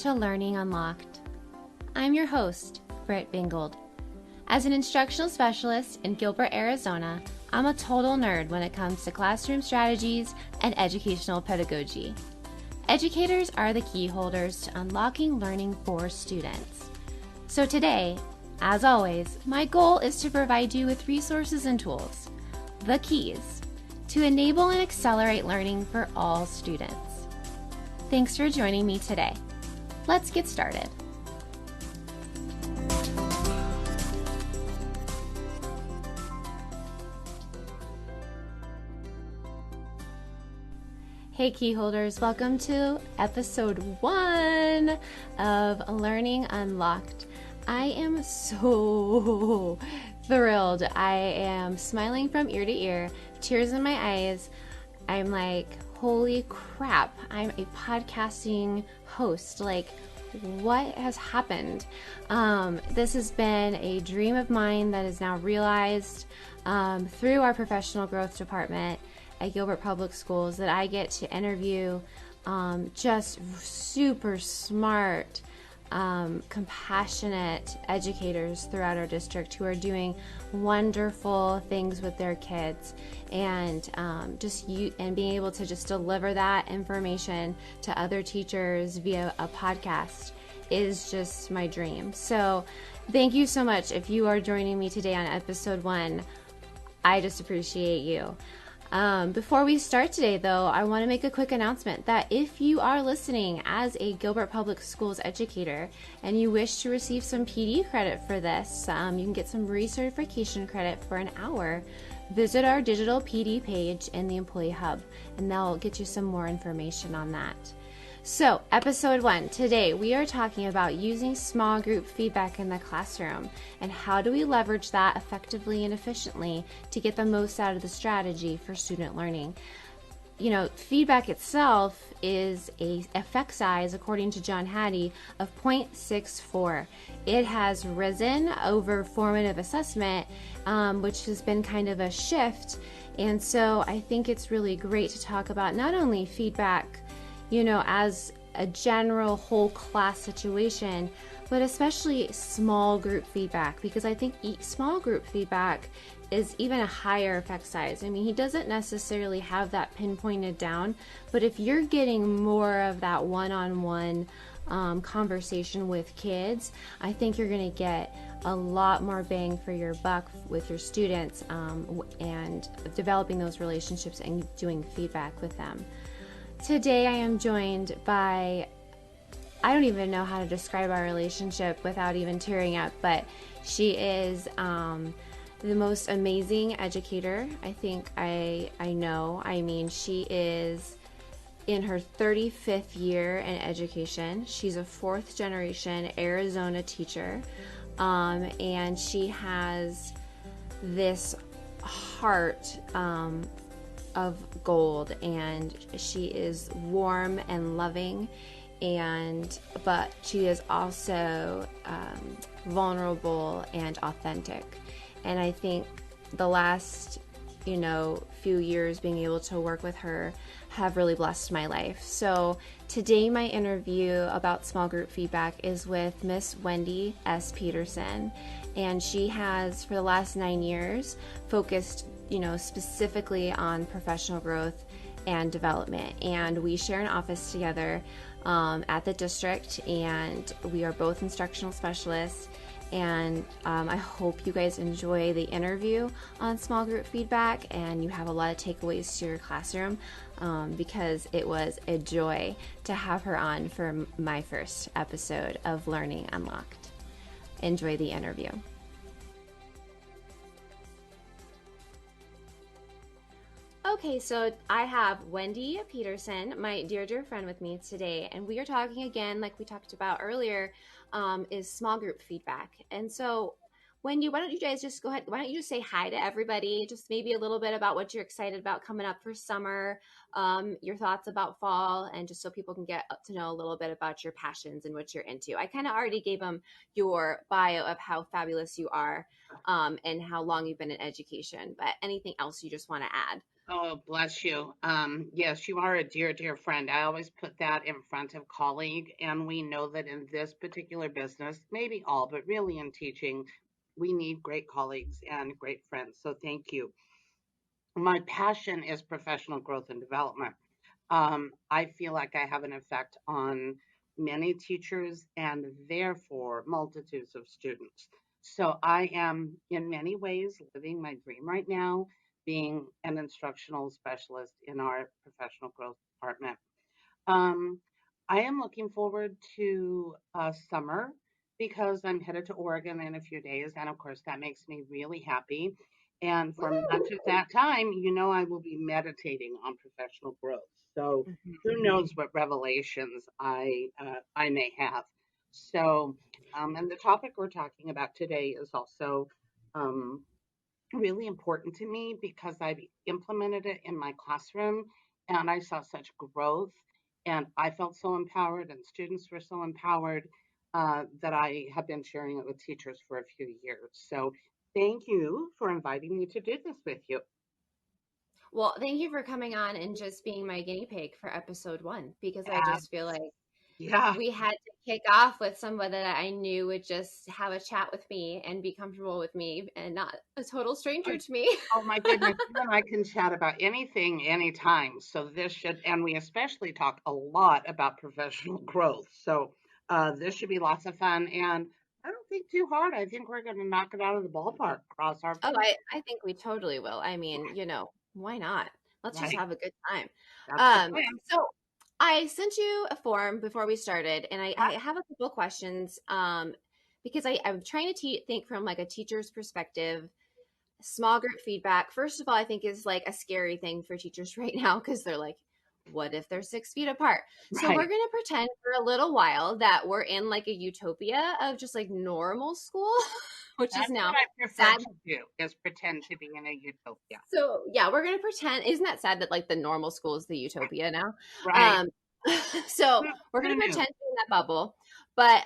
to Learning Unlocked. I'm your host, Britt Bingold. As an instructional specialist in Gilbert, Arizona, I'm a total nerd when it comes to classroom strategies and educational pedagogy. Educators are the key holders to unlocking learning for students. So today, as always, my goal is to provide you with resources and tools, the keys, to enable and accelerate learning for all students. Thanks for joining me today. Let's get started. Hey key holders, welcome to episode 1 of Learning Unlocked. I am so thrilled. I am smiling from ear to ear, tears in my eyes. I'm like, holy crap, I'm a podcasting host. Like, what has happened? This has been a dream of mine that is now realized through our professional growth department at Gilbert Public Schools, that I get to interview just super smart, compassionate educators throughout our district who are doing wonderful things with their kids, and being able to just deliver that information to other teachers via a podcast is just my dream. So thank you so much if you are joining me today on episode 1. I just appreciate you. Before we start today, though, I want to make a quick announcement that if you are listening as a Gilbert Public Schools educator and you wish to receive some PD credit for this, you can get some recertification credit for an hour. Visit our digital PD page in the Employee Hub, and they'll get you some more information on that. So, episode 1, today we are talking about using small group feedback in the classroom and how do we leverage that effectively and efficiently to get the most out of the strategy for student learning. You know, feedback itself is a effect size, according to John Hattie, of 0.64. It has risen over formative assessment, which has been kind of a shift, and so I think it's really great to talk about not only feedback, you know, as a general whole class situation, but especially small group feedback, because I think small group feedback is even a higher effect size. I mean, he doesn't necessarily have that pinpointed down, but if you're getting more of that one-on-one conversation with kids, I think you're going to get a lot more bang for your buck with your students, and developing those relationships and doing feedback with them. Today I am joined by, I don't even know how to describe our relationship without even tearing up, but she is the most amazing educator I think I know. I mean, she is in her 35th year in education. She's a 4th generation Arizona teacher, and she has this heart of gold, and she is warm and loving, but she is also vulnerable and authentic. And I think the last few years being able to work with her have really blessed my life. So today my interview about small group feedback is with Miss Wendy S. Peterson, and she has for the last 9 years focused specifically on professional growth and development. And we share an office together at the district, and we are both instructional specialists. And I hope you guys enjoy the interview on small group feedback and you have a lot of takeaways to your classroom, because it was a joy to have her on for my first episode of Learning Unlocked. Enjoy the interview. Okay, so I have Wendy Peterson, my dear friend, with me today, and we are talking again, like we talked about earlier, is small group feedback. And so Wendy, why don't you guys just go ahead? Why don't you just say hi to everybody? Just maybe a little bit about what you're excited about coming up for summer, your thoughts about fall, and just so people can get to know a little bit about your passions and what you're into. I kind of already gave them your bio of how fabulous you are, and how long you've been in education, but anything else you just want to add? Oh, bless you. Yes, you are a dear, dear friend. I always put that in front of colleague, and we know that in this particular business, maybe all, but really in teaching, we need great colleagues and great friends. So thank you. My passion is professional growth and development. I feel like I have an effect on many teachers and therefore multitudes of students. So I am in many ways living my dream right now, being an instructional specialist in our professional growth department. Um, I am looking forward to summer because I'm headed to Oregon in a few days. And of course, that makes me really happy. And for much of that time, I will be meditating on professional growth. So Mhm. who knows what revelations I may have. So, and the topic we're talking about today is also um, really important to me because I've implemented it in my classroom and I saw such growth and I felt so empowered and students were so empowered that I have been sharing it with teachers for a few years. So thank you for inviting me to do this with you. Well, thank you for coming on and just being my guinea pig for episode one, because I Uh, just feel like yeah, we had to kick off with somebody that I knew would just have a chat with me and be comfortable with me and not a total stranger to me. oh my goodness, you and I can chat about anything, anytime. So this should, and we especially talk a lot about professional growth. So this should be lots of fun. And I don't think too hard. I think we're going to knock it out of the ballpark. Cross our Oh, fingers. I think we totally will. I mean, why not? Let's just Right. have a good time. That's the Um, plan. so I sent you a form before we started, and I Huh? have a couple questions, because I'm trying to think from like a teacher's perspective. Small group feedback, first of all, I think is like a scary thing for teachers right now because they're like, what if they're 6 feet apart? So we're Right. going to pretend for a little while that we're in like a utopia of just like normal school, which is That's what now I prefer sad. to do is pretend to be in a utopia. So yeah, we're gonna pretend. Isn't that sad that like the normal school is the utopia now? Right. Um, so Who, we're who gonna knew? pretend to be in that bubble, but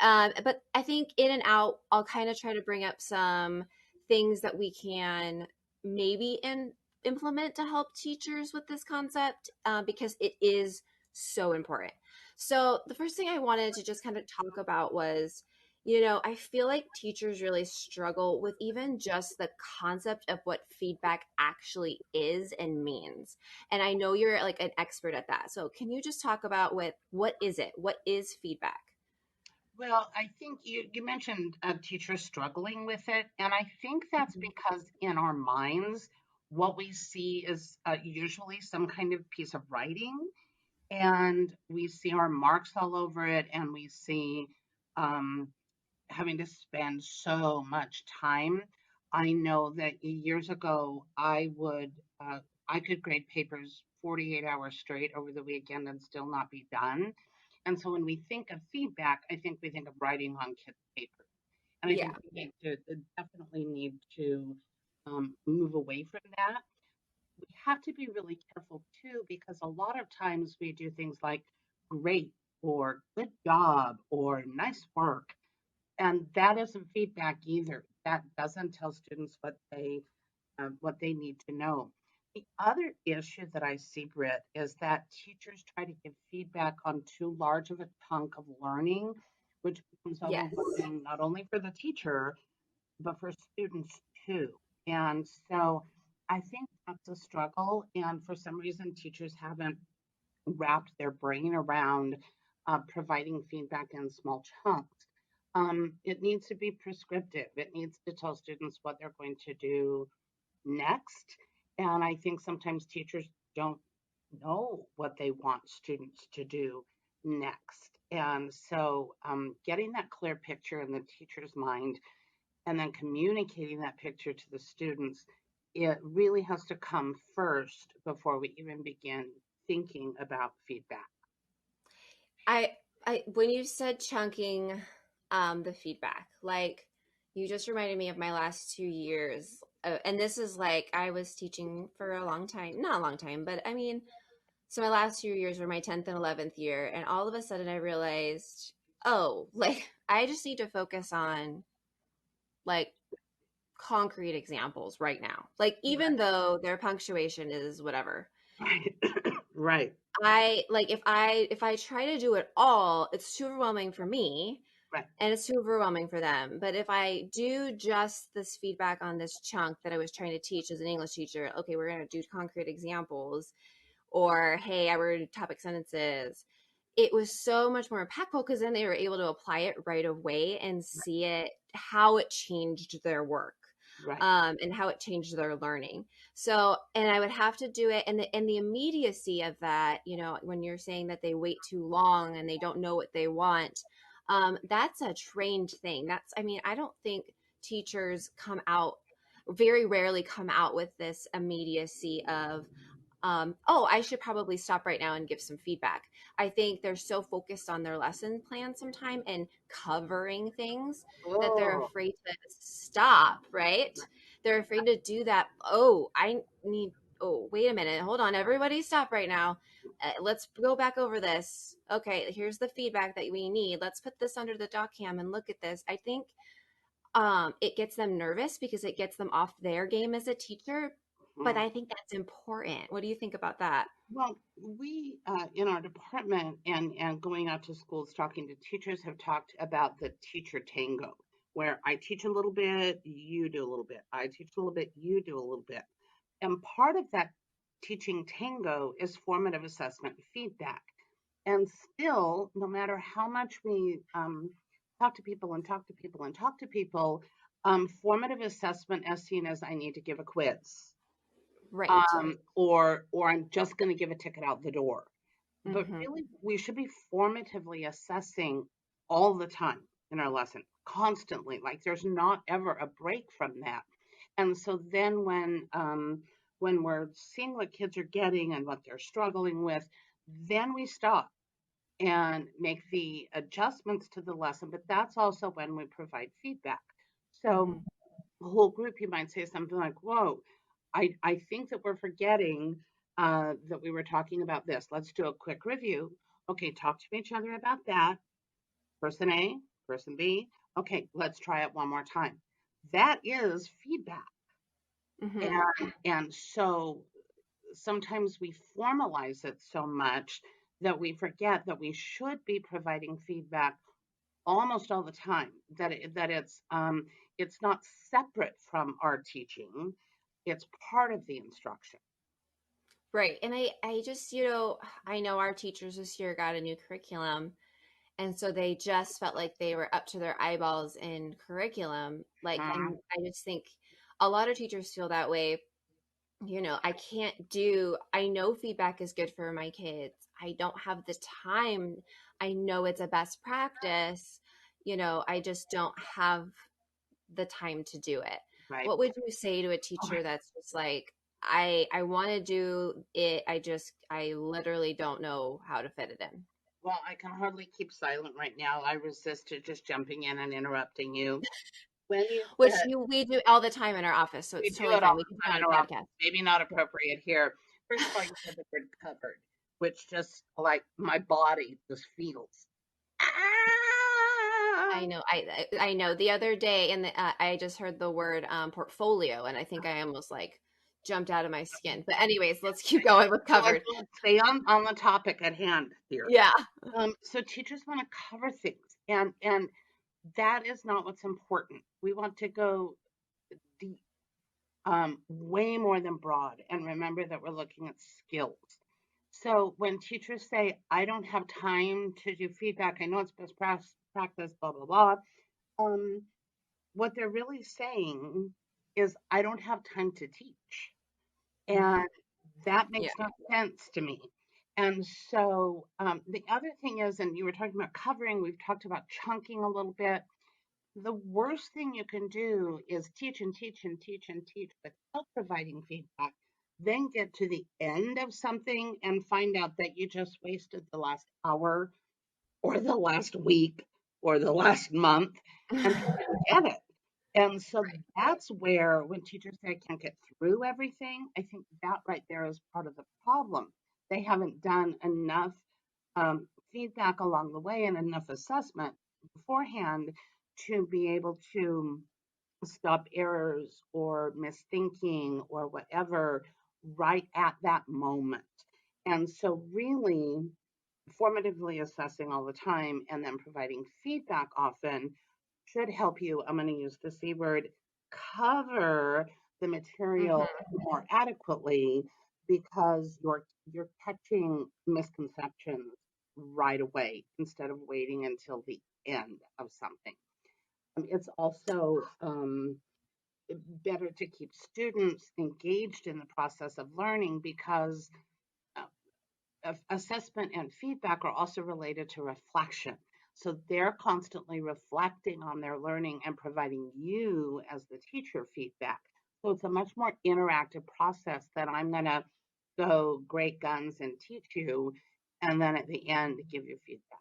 I think in and out, I'll kind of try to bring up some things that we can maybe implement to help teachers with this concept, because it is so important. So the first thing I wanted to just kind of talk about was, I feel like teachers really struggle with even just the concept of what feedback actually is and means. And I know you're like an expert at that. So can you just talk about what is it? What is feedback? Well, I think you mentioned teachers struggling with it, and I think that's Mhm. because in our minds, what we see is usually some kind of piece of writing, and we see our marks all over it, and we see um, having to spend so much time. I know that years ago, I could grade papers 48 hours straight over the weekend and still not be done. And so when we think of feedback, I think we think of writing on kids' paper. And I Yeah. think we definitely need to move away from that. We have to be really careful too, because a lot of times we do things like great or good job or nice work. And that isn't feedback either. That doesn't tell students what they need to know. The other issue that I see, Britt, is that teachers try to give feedback on too large of a chunk of learning, which becomes Yes. overwhelming not only for the teacher, but for students too. And so I think that's a struggle. And for some reason, teachers haven't wrapped their brain around providing feedback in small chunks. It needs to be prescriptive. It needs to tell students what they're going to do next. And I think sometimes teachers don't know what they want students to do next. And so getting that clear picture in the teacher's mind and then communicating that picture to the students, it really has to come first before we even begin thinking about feedback. I when you said chunking the feedback, like You just reminded me of my last 2 years. And this is like, I was teaching for a long time, not a long time, but I mean, so my last 2 years were my 10th and 11th year. And all of a sudden I realized, oh, like I just need to focus on like concrete examples right now. Like, even though their punctuation is whatever, Right. Right. I like if I try to do it all, it's too overwhelming for me Right. and it's too overwhelming for them. But if I do just this feedback on this chunk that I was trying to teach as an English teacher, okay, we're going to do concrete examples, or hey, I wrote topic sentences. It was so much more impactful because then they were able to apply it right away and see it, how it changed their work, Right. and how it changed their learning. So, and I would have to do it, and the immediacy of that, when you're saying that they wait too long and they don't know what they want, that's a trained thing. I mean, I don't think teachers very rarely come out with this immediacy of, oh, I should probably stop right now and give some feedback. I think they're so focused on their lesson plan sometime and covering things that they're Oh, afraid to stop, right? They're afraid to do that. Oh, wait a minute. Hold on. Everybody stop right now. Let's go back over this. Okay, here's the feedback that we need. Let's put this under the doc cam and look at this. I think it gets them nervous because it gets them off their game as a teacher. But mhm. I think that's important. What do you think about that? Well, we in our department and going out to schools talking to teachers have talked about the teacher tango, where I teach a little bit, you do a little bit. I teach a little bit, you do a little bit. And part of that teaching tango is formative assessment feedback. And still, no matter how much we talk to people and talk to people and talk to people, formative assessment is seen as I need to give a quiz, Right. or I'm just going to give a ticket out the door. But Mm-hmm. really, we should be formatively assessing all the time in our lesson, constantly. Like there's not ever a break from that. And so then when we're seeing what kids are getting and what they're struggling with, then we stop and make the adjustments to the lesson. But that's also when we provide feedback. So Mm-hmm. the whole group, you might say something like, whoa, I think that we're forgetting that we were talking about this. Let's do a quick review. Okay, talk to each other about that. Person A, person B. Okay, let's try it one more time. That is feedback. Mm-hmm. And so sometimes we formalize it so much that we forget that we should be providing feedback almost all the time, that it's not separate from our teaching, it's part of the instruction. Right. And I just, I know our teachers this year got a new curriculum. And so they just felt like they were up to their eyeballs in curriculum. Like, and Mhm. I just think a lot of teachers feel that way. I know feedback is good for my kids. I don't have the time. I know it's a best practice. I just don't have the time to do it. Right. What would you say to a teacher that's just like, I want to do it. I literally don't know how to fit it in. Well, I can hardly keep silent right now. I resisted just jumping in and interrupting you. When you Which said we do all the time in our office, so we it's do totally it all fine. We can the do time it in on our a office, podcast. maybe not Yeah. appropriate here. First of all, you said the word covered, which just like my body just feels. Ah! I know. I know. The other day, and I just heard the word portfolio, and I think I almost like jumped out of my skin. But anyways, let's keep going with So let's, covered. let's stay on the topic at hand here. Yeah. So teachers want to cover things, and that is not what's important. We want to go deep, way more than broad, and remember that we're looking at skills. So when teachers say, "I don't have time to do feedback," I know it's best practice, blah blah blah. Um, what they're really saying is, "I don't have time to teach." Hmm. And that Yeah. makes no sense to me. And so the other thing is, and you were talking about covering, we've talked about chunking a little bit. The worst thing you can do is teach and teach and teach and teach without providing feedback, then get to the end of something and find out that you just wasted the last hour or the last week or the last month and didn't get it. And so that's where when teachers say I can't get through everything, I think that right there is part of the problem. They haven't done enough feedback along the way and enough assessment beforehand to be able to stop errors or misthinking or whatever right at that moment. And so, really, formatively assessing all the time and then providing feedback often should help you. I'm going to use the C word, cover the material Mm-hmm. more adequately because you're catching misconceptions right away instead of waiting until the end of something. It's also better to keep students engaged in the process of learning because assessment and feedback are also related to reflection. So they're constantly reflecting on their learning and providing you, as the teacher, feedback. So it's a much more interactive process than I'm going to go great guns and teach you, and then at the end give you feedback.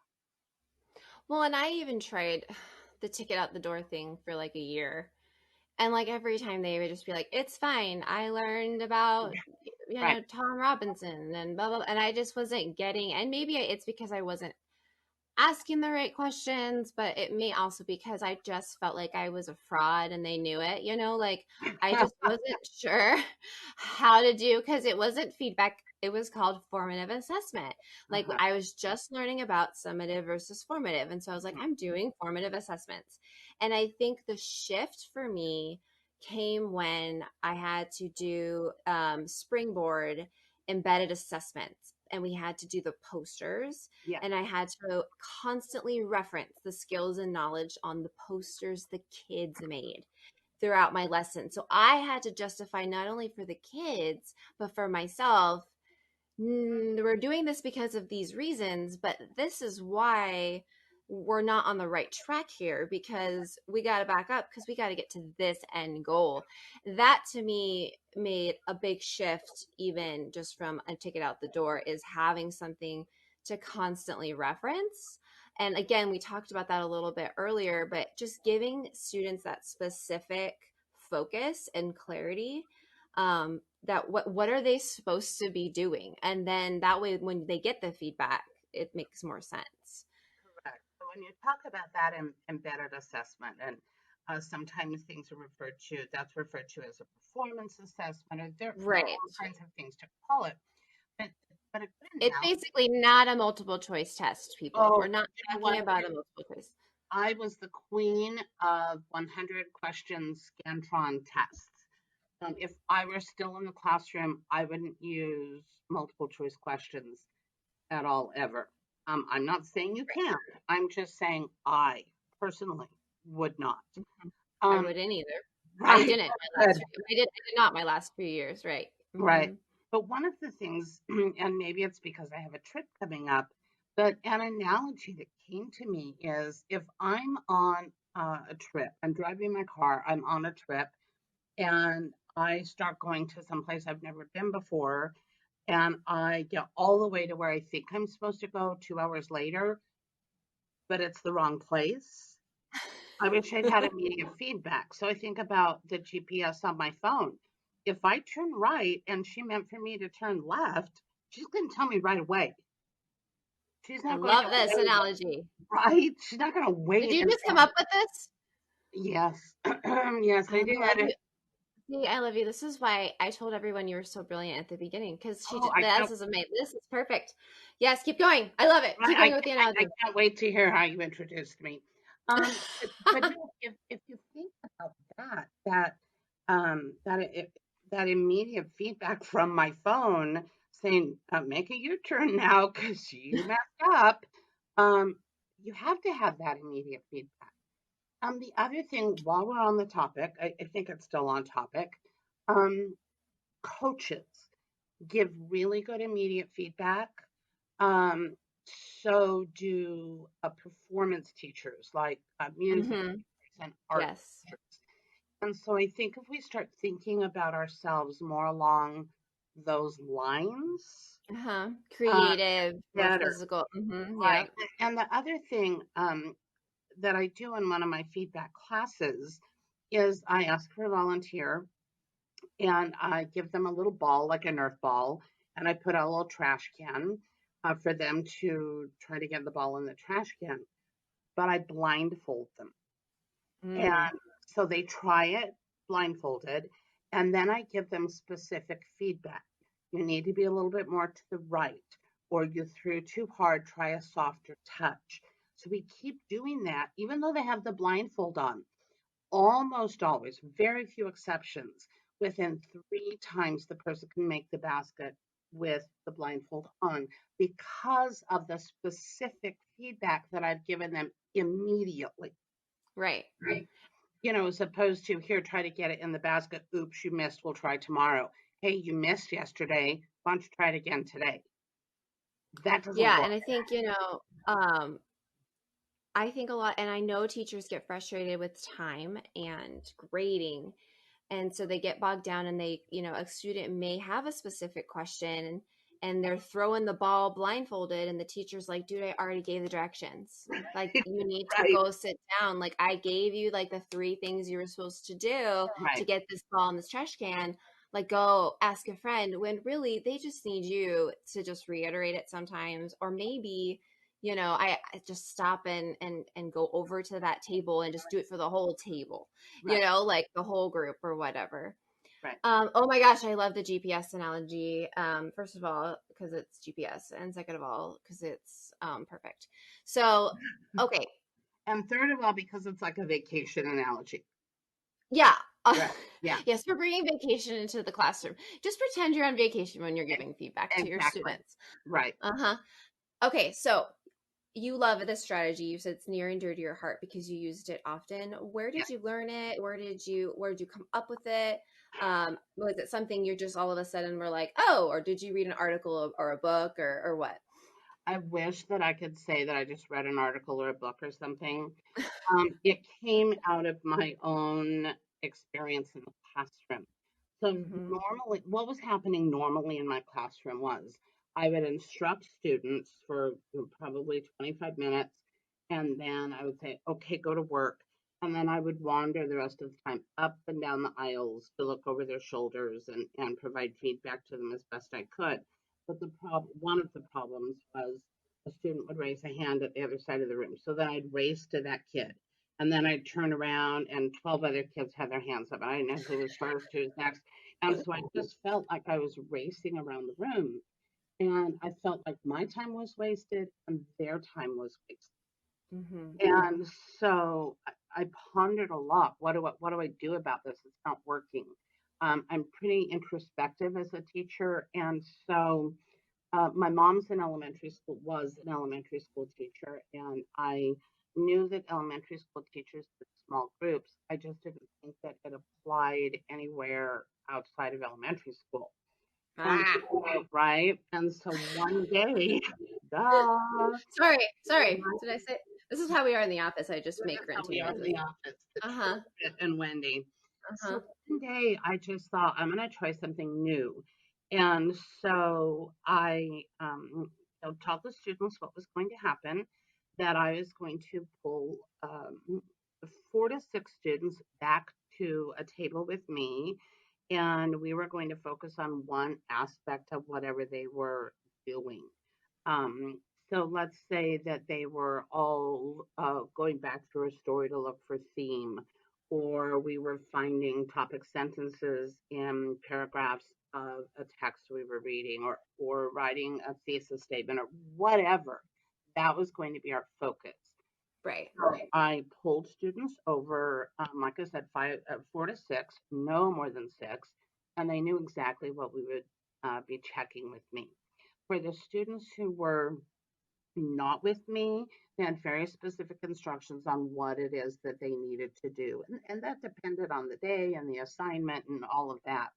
Well, and I even tried the ticket out the door thing for like a year. And like every time they would just be like, it's fine. I learned about, Right. Tom Robinson and blah, blah, blah. And I just wasn't getting, and maybe it's because I wasn't asking the right questions, but it may also because I just felt like I was a fraud and they knew it, like I just wasn't sure how to do because it wasn't feedback. It was called formative assessment. Like Uh-huh. I was just learning about summative versus formative. And so I was like, I'm doing formative assessments. And I think the shift for me came when I had to do springboard embedded assessments and we had to do the posters Yeah. and I had to constantly reference the skills and knowledge on the posters the kids made throughout my lesson. So I had to justify not only for the kids, but for myself. We're doing this because of these reasons, but this is why we're not on the right track here because we got to back up because we got to get to this end goal. That to me made a big shift, even just from a ticket out the door, is having something to constantly reference. And again, we talked about that a little bit earlier, but just giving students that specific focus and clarity, that what are they supposed to be doing, and then that way when they get the feedback it makes more sense. Correct. So when you talk about that in embedded assessment, and sometimes things are that's referred to as a performance assessment, or there are Right, all kinds of things to call it. But but a good it's analogy. basically not a multiple choice test, people. Oh, We're not you know talking what? about a multiple choice. I was the queen of 100 question Scantron tests. If I were still in the classroom, I wouldn't use multiple choice questions at all ever. I'm not saying you can't. I'm just saying I personally would not. I Um, wouldn't either. I right. didn't my last Good. few, I did not my last few years, right. Right. Hmm. But one of the things, and maybe it's because I have a trip coming up, but an analogy that came to me is if I'm on a trip, I'm driving my car, I'm on a trip, and I start going to some place I've never been before, and I get all the way to where I think I'm supposed to go 2 hours later, but it's the wrong place. I wish I'd had immediate feedback. So I think about the GPS on my phone. If I turn right and she meant for me to turn left, she's going to tell me right away. She's I not going to love this wait, analogy. right? She's not going to Did wait you just come until, up with this? yes, yes, I I love did. you. See, I love you. This is why I told everyone you were so brilliant at the beginning because Oh, I this can't, is amazing. This is perfect. Yes, keep going. I love it. Keep I, going with the I analogy. can't wait to hear how you introduced me. But no, if you think about that that immediate feedback from my phone saying, "Make a U-turn now because you messed up," um, you have to have that immediate feedback. The other thing, while we're on the topic, I think it's still on topic. Um, Coaches give really good immediate feedback. Um, so do performance teachers like music Hmm. and art Yes. teachers. And so I think if we start thinking about ourselves more along those lines, Uh-huh. uh, Creative, more better. physical. Hmm. Right. Yep. And the other thing that I do in one of my feedback classes is I ask for a volunteer and I give them a little ball, like a Nerf ball, and I put out a little trash can for them to try to get the ball in the trash can. But I blindfold them. And Mm, so they try it blindfolded, and then I give them specific feedback. You need to be a little bit more to the right, or you threw too hard, try a softer touch. So we keep doing that, even though they have the blindfold on. Almost always, very few exceptions, within 3 times the person can make the basket with the blindfold on because of the specific feedback that I've given them immediately. right. Right. As opposed to here, try to get it in the basket. Oops, you missed. We'll try tomorrow. Hey, you missed yesterday. Why don't you try it again today? That doesn't Yeah, work. and I think, I think a lot, and I know teachers get frustrated with time and grading. And so they get bogged down and a student may have a specific question and they're throwing the ball blindfolded and the teacher's like, dude, I already gave the directions. Like, you need to Right, go sit down. Like, I gave you like the 3 things you were supposed to do to right, get this ball in this trash can. Like, go ask a friend, when really they just need you to just reiterate it sometimes. Or maybe, I just stop and go over to that table and just do it for the whole table, right, like the whole group or whatever. right. Oh my gosh, I love the GPS analogy. First of all, because it's GPS, and second of all, because it's perfect. So, okay, And third of all, because it's like a vacation analogy. yeah. Right. Yeah, Yes, we're bringing vacation into the classroom. Just pretend you're on vacation when you're giving feedback to your exactly. students. Right. Uh-huh. Okay, so you love this strategy. You said it's near and dear to your heart because you used it often. Where Yeah. did you learn it? Where did you come up with it? Was it something you're just all of a sudden were like, oh, or did you read an article or a book or what? I wish that I could say that I just read an article or a book or something. It came out of my own experience in the classroom. So Mm-hmm. normally, what was happening normally in my classroom was I would instruct students for probably 25 minutes, and then I would say, okay, go to work. And then I would wander the rest of the time up and down the aisles to look over their shoulders and provide feedback to them as best I could. But one of the problems was a student would raise a hand at the other side of the room. So then I'd race to that kid. And then I'd turn around and 12 other kids had their hands up. I didn't know who was first, who was next. And so I just felt like I was racing around the room. And I felt like my time was wasted and their time was wasted. Mm-hmm. And so I pondered a lot. What do I do about this? It's not working. I'm pretty introspective as a teacher, and so my mom's an elementary school was an elementary school teacher, and I knew that elementary school teachers did small groups. I just didn't think that it applied anywhere outside of elementary school. And Ah, right, and so one day, duh, sorry. Did I say this is how we are in the office? I just this make is how grunting we are in noises. the office, the Uh-huh. truth and Wendy. Uh-huh. So one day I just thought I'm going to try something new. And so I told the students what was going to happen, that I was going to pull 4 to 6 students back to a table with me, and we were going to focus on one aspect of whatever they were doing. Um, so let's say that they were all going back through a story to look for theme, or we were finding topic sentences in paragraphs of a text we were reading, or writing a thesis statement, or whatever. That was going to be our focus. Right. I pulled students over, like I said, 4 to 6, no more than 6, and they knew exactly what we would be checking with me. For the students who were not with me, they had very specific instructions on what it is that they needed to do. And that depended on the day and the assignment and all of that.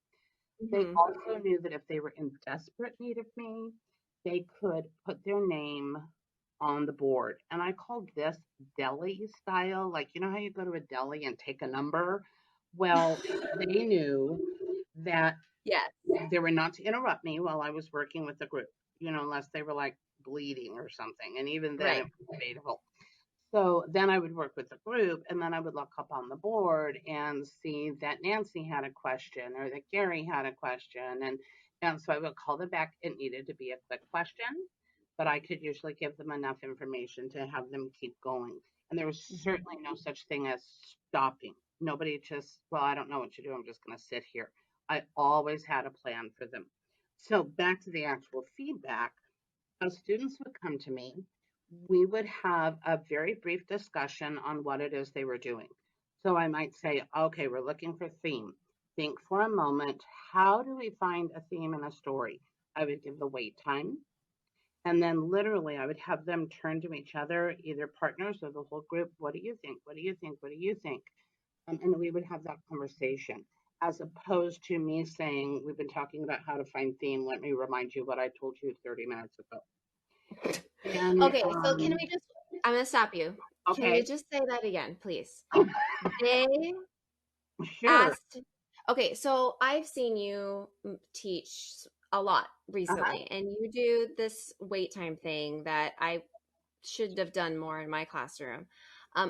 They Mm-hmm. also knew that if they were in desperate need of me, they could put their name on the board. And I called this deli style. Like, you know how you go to a deli and take a number? Well, they knew that Yes. they were not to interrupt me while I was working with the group, unless they were like bleeding or something. And even then, Right. it was debatable. So then I would work with the group, and then I would look up on the board and see that Nancy had a question or that Gary had a question. And so I would call them back. It needed to be a quick question, but I could usually give them enough information to have them keep going. And there was certainly no such thing as stopping. Nobody just, well, I don't know what to do. I'm just going to sit here. I always had a plan for them. So back to the actual feedback, as students would come to me, we would have a very brief discussion on what it is they were doing. So I might say, okay, we're looking for theme. Think for a moment, how do we find a theme in a story? I would give the wait time. And then literally I would have them turn to each other, either partners or the whole group. What do you think? What do you think? What do you think? And we would have that conversation as opposed to me saying, we've been talking about how to find theme. Let me remind you what I told you 30 minutes ago. And Okay, so can we just, I'm going to stop you. Can you okay, just say that again, please? They sure. asked, okay, so I've seen you teach a lot Uh-huh. recently, and you do this wait time thing that I should have done more in my classroom.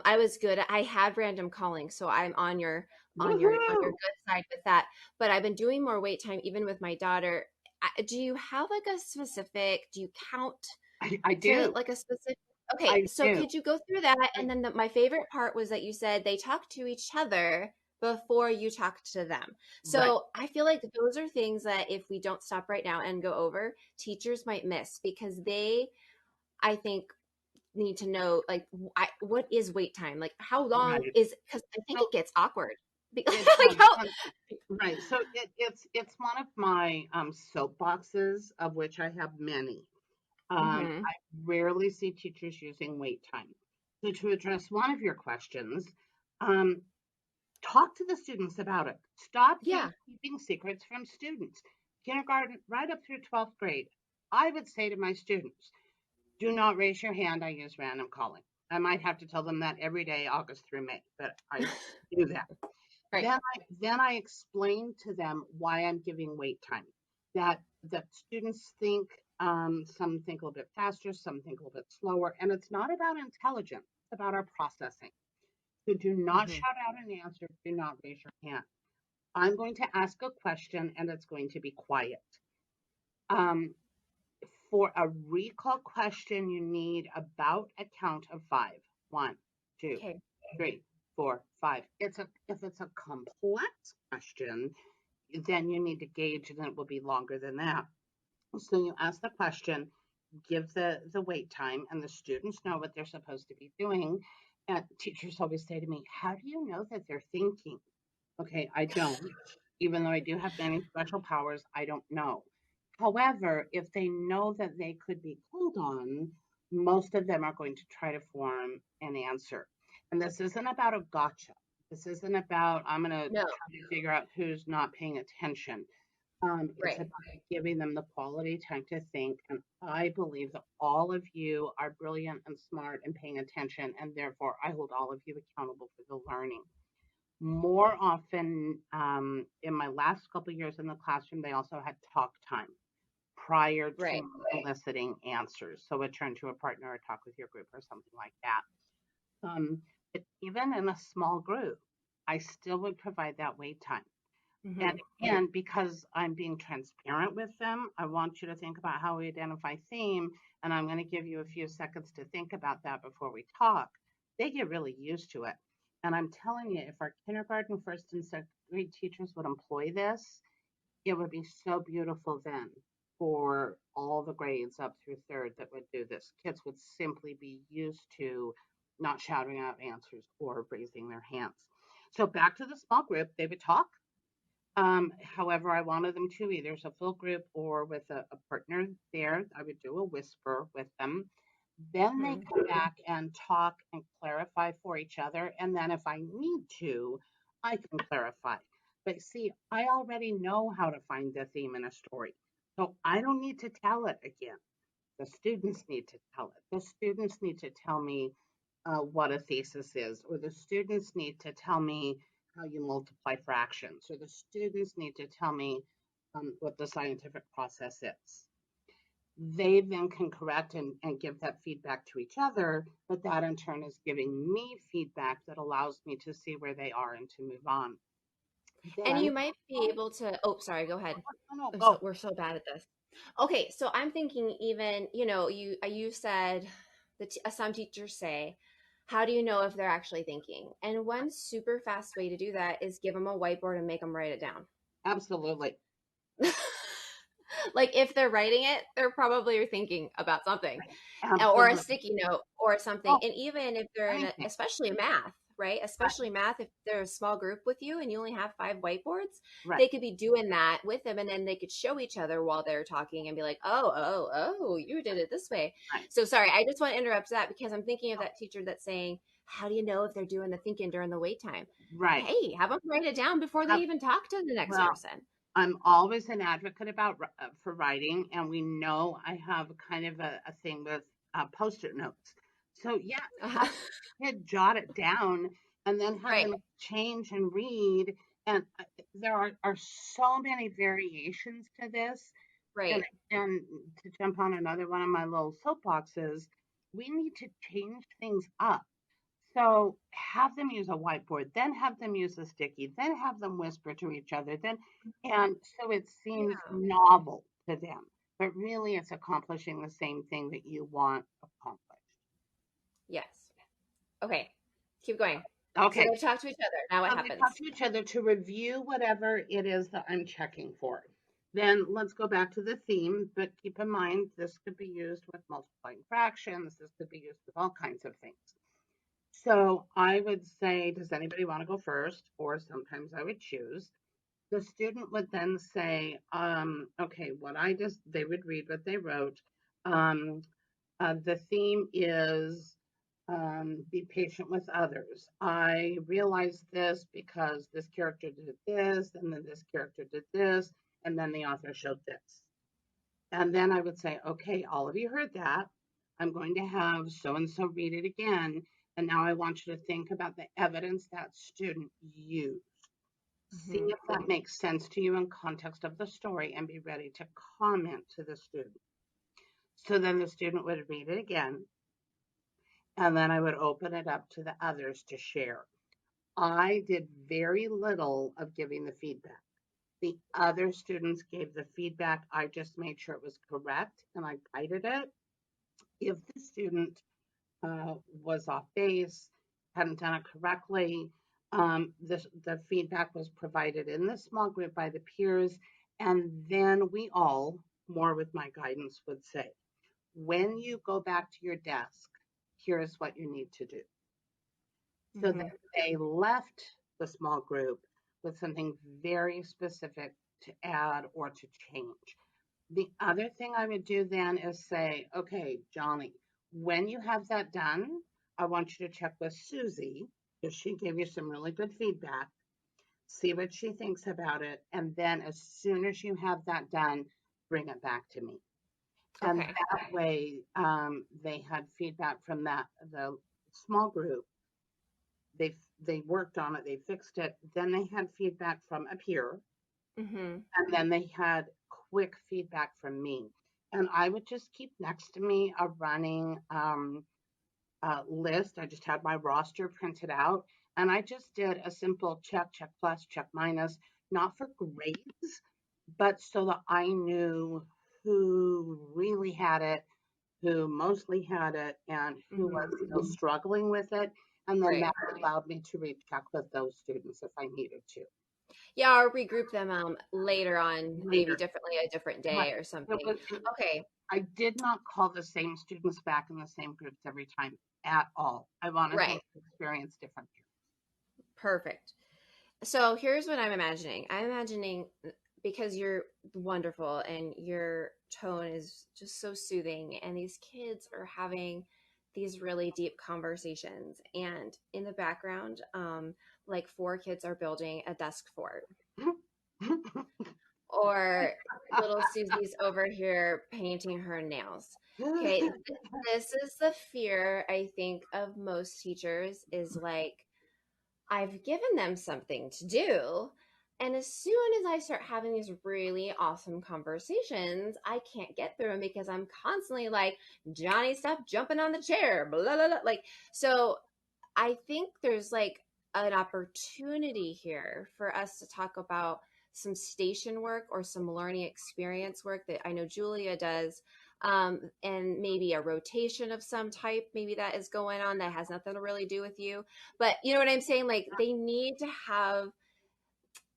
I was good. I had random calling, so I'm on your Woohoo! good side with that. But I've been doing more wait time, even with my daughter. Do you have like a specific? Do you count I to do. like a specific? Okay, I so do. could you go through that? I, And then my favorite part was that you said they talk to each other before you talk to them. right, So I feel like those are things that if we don't stop right now and go over, teachers might miss because I think, need to know like what is wait time? Like how long right. is, because I think So it gets awkward. it Like does. how. Right. So it's one of my soapboxes, of which I have many. Hmm. I rarely see teachers using wait time. So to address one of your questions, um, talk to the students about it. Stop Yeah. keeping secrets from students. Kindergarten, right up through 12th grade, I would say to my students, do not raise your hand. I use random calling. I might have to tell them that every day, August through May, but I do that. Right. Then I explain to them why I'm giving wait time. That students think, some think a little bit faster, some think a little bit slower, and it's not about intelligence. It's about our processing. So do not Hmm. shout out an answer. Do not raise your hand. I'm going to ask a question, and it's going to be quiet. Um, for a recall question, you need about a count of five. One, two, Okay. three, four, five. If it's a complex question, then you need to gauge, and it will be longer than that. So you ask the question, give the wait time, and the students know what they're supposed to be doing. And teachers always say to me, "How do you know that they're thinking?" Okay, I don't. Even though I do have many special powers, I don't know. However, if they know that they could be called on, most of them are going to try to form an answer. And this isn't about a gotcha. This isn't about, I'm going to No. try to figure out who's not paying attention. It's Right. about giving them the quality time to think. And I believe that all of you are brilliant and smart and paying attention. And therefore, I hold all of you accountable for the learning. More often, in my last couple of years in the classroom, they also had talk time prior Right. to eliciting answers. So a turn to a partner or talk with your group or something like that. Um, but even in a small group, I still would provide that wait time. And Hmm. again, because I'm being transparent with them, I want you to think about how we identify theme, and I'm going to give you a few seconds to think about that before we talk. They get really used to it. And I'm telling you, if our kindergarten, first, and second grade teachers would employ this, it would be so beautiful then for all the grades up through third that would do this. Kids would simply be used to not shouting out answers or raising their hands. So back to the small group, they would talk. However, I wanted them to either as a full group or with a partner there. I would do a whisper with them. Then they Hmm. come back and talk and clarify for each other. And then if I need to, I can clarify. But see, I already know how to find the theme in a story. So I don't need to tell it again. The students need to tell it. The students need to tell me what a thesis is, or the students need to tell me how you multiply fractions, or the students need to tell me what the scientific process is. They then can correct and give that feedback to each other, but that in turn is giving me feedback that allows me to see where they are and to move on. And Then, you might be able to, oh, sorry, go ahead. oh no, go. We're so bad at this. Okay, so I'm thinking even, you said that some teachers say, how do you know if they're actually thinking? And one super fast way to do that is give them a whiteboard and make them write it down. Absolutely. Like if they're writing it, they're probably thinking about something, or a Absolutely. sticky note or something. Oh, And even if they're in anything. especially math, right? Right. Especially math, if they're a small group with you and you only have 5 whiteboards, Right. they could be doing that with them, and then they could show each other while they're talking and be like, oh, you did it this way. Right. So sorry, I just want to interrupt that because I'm thinking of that teacher that's saying, how do you know if they're doing the thinking during the wait time? Right. Hey, have them write it down before they even talk to the next Well, person. I'm always an advocate about for writing, and we know I have kind of a thing with post-it notes. So yeah, have the kid jot it down, and then have Right, them change and read. And there are so many variations to this. And right. and to jump on another one of my little soapboxes, we need to change things up. So have them use a whiteboard, then have them use a sticky, then have them whisper to each other, then and so it seems Yeah. novel to them, but really it's accomplishing the same thing that you want accomplished. Yes. Okay. Keep going. So Okay, they talk to each other. Now what so they talk happens? to each other to review whatever it is that I'm checking for. Then let's go back to the theme, but keep in mind this could be used with multiplying fractions, this could be used with all kinds of things. So I would say, does anybody want to go first? Or sometimes I would choose. The student would then say, okay, they would read what they wrote. Um, the theme is be patient with others. I realized this because this character did this, and then this character did this, and then the author showed this. And then I would say, okay, all of you heard that. I'm going to have so and so read it again. And now I want you to think about the evidence that student used. See Hmm. if that makes sense to you in context of the story and be ready to comment to the student. So then the student would read it again, and then I would open it up to the others to share. I did very little of giving the feedback. The other students gave the feedback. I just made sure it was correct and I guided it. If the student was off base, hadn't done it correctly, the feedback was provided in the small group by the peers. And then we all, more with my guidance, would say, when you go back to your desk, here's what you need to do. So that Hmm. they left the small group with something very specific to add or to change. The other thing I would do then is say, okay, Johnny, when you have that done, I want you to check with Susie because she gave you some really good feedback. See what she thinks about it. And then as soon as you have that done, bring it back to me. And Okay. that way, they had feedback from the small group. They worked on it, they fixed it. Then they had feedback from a peer, Hmm. and then they had quick feedback from me. And I would just keep next to me a running list. I just had my roster printed out, and I just did a simple check, check plus, check minus, not for grades, but so that I knew who really had it, who mostly had it, and who was Hmm. still struggling with it. And then Right. that allowed me to recheck with those students if I needed to Yeah, or regroup them later on, maybe later. differently a different Right. day or It something. was, it, Okay. I did not call the same students back in the same groups every time at all. I wanted them Right. to experience different. Perfect. So here's what I'm imagining. I'm imagining, because you're wonderful and your tone is just so soothing, and these kids are having these really deep conversations, and in the background, like 4 kids are building a desk fort, or little Susie's over here painting her nails. Okay, this is the fear I think of most teachers, is like, I've given them something to do, And as soon as I start having these really awesome conversations, I can't get through them because I'm constantly like, Johnny, stop jumping on the chair, blah, blah, blah. Like, so I think there's like an opportunity here for us to talk about some station work or some learning experience work that I know Julia does, and maybe a rotation of some type, maybe that is going on that has nothing to really do with you. But you know what I'm saying? Like they need to have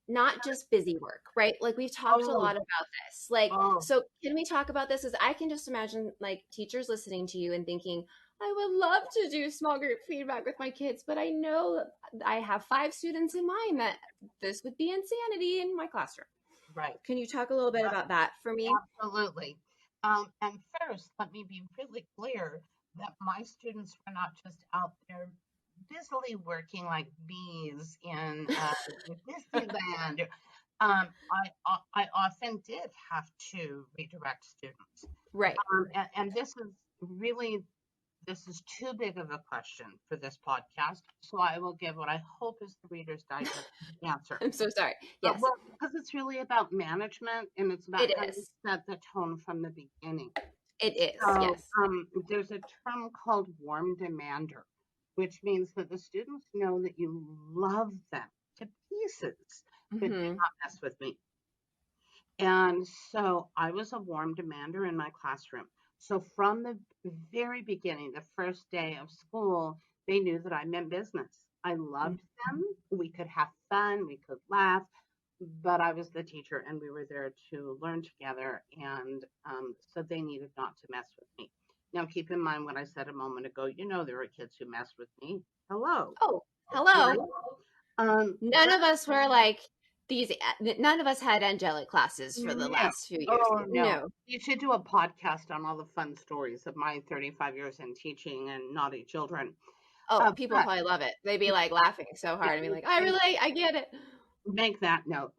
not just busy work, right? Like we've talked a Oh, lot about this. Like, oh, so can we talk about this? As I can just imagine like teachers listening to you and thinking, I would love to do small group feedback with my kids, but I know I have 5 students in mind that this would be insanity in my classroom. right. Can you talk a little bit about that for me? Absolutely. And first, let me be really clear that my students were not just out there busily working like bees in Disneyland. I often did have to redirect students. Right. And this is too big of a question for this podcast. So I will give what I hope is the Reader's Digest answer. I'm so sorry. Yes, Well, because it's really about management and it's about it how you is. set the tone from the beginning. It is. So Yes. there's a term called warm demander, which means that the students know that you love them to pieces, but do Mm-hmm. not mess with me. And so I was a warm demander in my classroom. So from the very beginning, the first day of school, they knew that I meant business. I loved them. We could have fun, we could laugh, but I was the teacher and we were there to learn together. And so they needed not to mess with me. Now, keep in mind what I said a moment ago. You know, there are kids who mess with me. Hello. Oh, Right? hello. None But of us were like these, none of us had angelic classes for the no. last few years. Oh, no. No. You should do a podcast on all the fun stories of my 35 years in teaching and naughty children. Oh, people But probably love it. They'd be like laughing so yeah, hard and be like, I get it. make that note.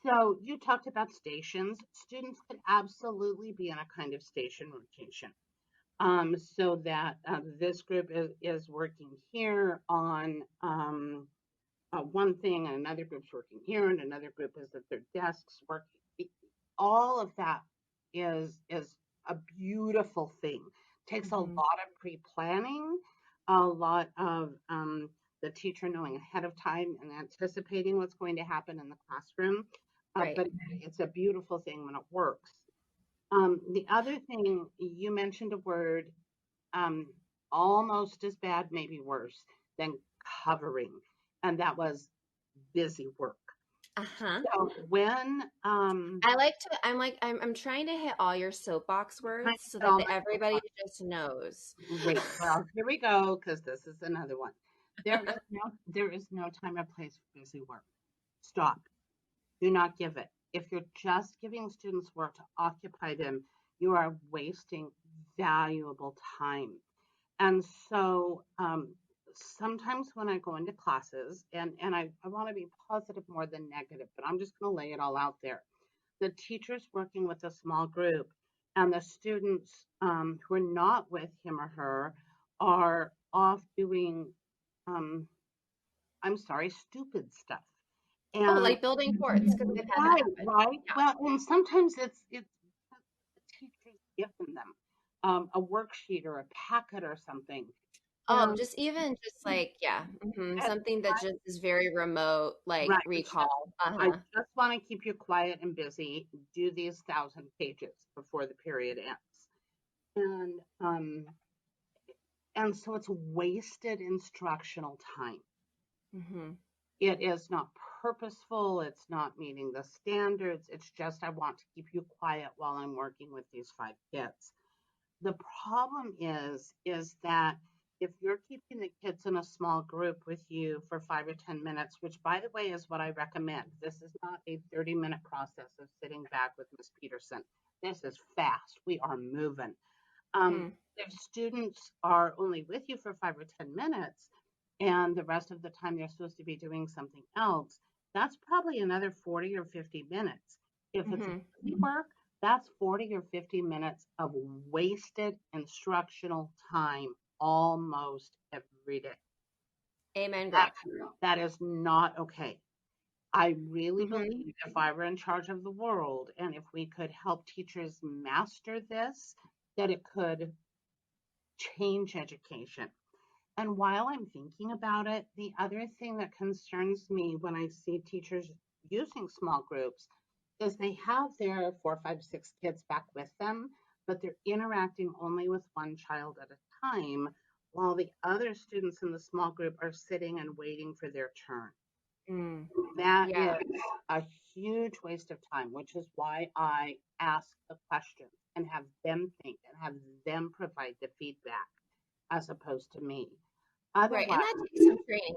So you talked about stations. Students could absolutely be in a kind of station rotation. So that this group is working here on one thing, and another group's working here, and another group is at their desks working. All of that is a beautiful thing. Takes a lot Hmm. of pre-planning, a lot of the teacher knowing ahead of time and anticipating what's going to happen in the classroom. Right. But it's a beautiful thing when it works. The other thing you mentioned a word um, almost as bad, maybe worse than covering, and that was busy work. Uh-huh. So when I like to, I'm trying to hit all your soapbox I words so get that all my everybody just knows. great, well, here we go, because this is another one. There is no time or place for busy work. Stop. Do not give it. If you're just giving students work to occupy them, you are wasting valuable time. And so sometimes when I go into classes, and I want to be positive more than negative, but I'm just going to lay it all out there. The teacher's working with a small group, and the students who are not with him or her are off doing, um, I'm sorry, stupid stuff. Oh, And like building forts because I've had that right, happen. right. Yeah. Well, and sometimes it's the teacher's given them a worksheet or a packet or something. Oh, And just even just like, yeah, that's something that just is very remote, like right. recall. I Uh-huh. just want to keep you quiet and busy. Do these 1,000 pages before the period ends. And and so it's wasted instructional time. Hmm. It is not purposeful. It's not meeting the standards. It's just I want to keep you quiet while I'm working with these 5 kids. The problem is that if you're keeping the kids in a small group with you for 5 or 10 minutes, which by the way is what I recommend. This is not a 30-minute process of sitting back with Miss Peterson. This is fast. We are moving. Um, Hmm. if students are only with you for 5 or 10 minutes and the rest of the time they're supposed to be doing something else, that's probably another 40 or 50 minutes. If it's Hmm. busy work, that's 40 or 50 minutes of wasted instructional time almost every day. Amen, That, girl. that is not okay. I really Mm-hmm. believe if I were in charge of the world and if we could help teachers master this, that it could change education. And while I'm thinking about it, the other thing that concerns me when I see teachers using small groups is they have their 4, 5, 6 kids back with them, but they're interacting only with one child at a time, while the other students in the small group are sitting and waiting for their turn. Mm. That Yeah. is a huge waste of time, which is why I ask the questions and have them think and have them provide the feedback as opposed to me. Right. Otherwise, And that takes some training.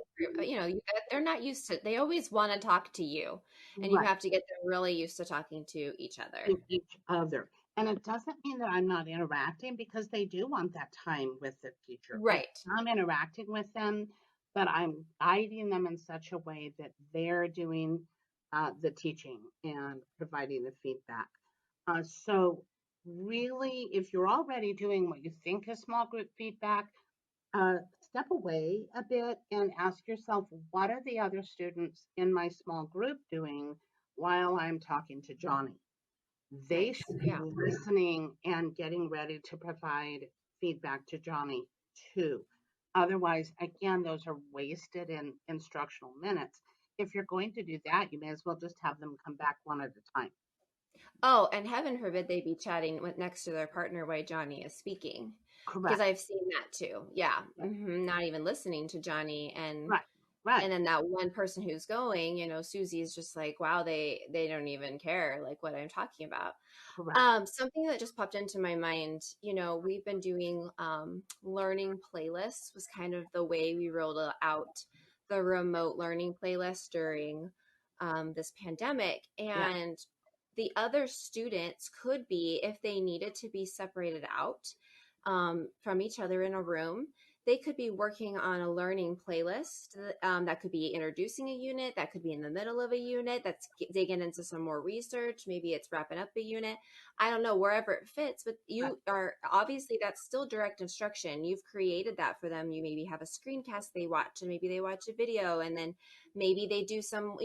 They're not used to, they always want to talk to you, and you right, have to get them really used to talking to each other. to each other. And it doesn't mean that I'm not interacting because they do want that time with the teacher. Right. I'm interacting with them, but I'm guiding them in such a way that they're doing the teaching and providing the feedback. So, really, if you're already doing what you think is small group feedback, step away a bit and ask yourself, what are the other students in my small group doing while I'm talking to Johnny? They Nice. should be Yeah. listening and getting ready to provide feedback to Johnny too. Otherwise, again, those are wasted in instructional minutes. If you're going to do that, you may as well just have them come back one at a time. Oh, and heaven forbid they be chatting with next to their partner while Johnny is speaking. Because Correct. I've seen that too. Yeah. Not even listening to Johnny, Right. Right. and then that one person who's going, Susie is just like, wow, they don't even care like what I'm talking about. Correct. Something that just popped into my mind, we've been doing learning playlists was kind of the way we rolled out the remote learning playlist during this pandemic. Yeah. And the other students could be, if they needed to be separated out from each other in a room, they could be working on a learning playlist that could be introducing a unit, that could be in the middle of a unit, that's digging into some more research, maybe it's wrapping up a unit. I don't know, wherever it fits, but Right. you are obviously, that's still direct instruction. You've created that for them. You maybe have a screencast they watch, and maybe they watch a video, and then maybe they do some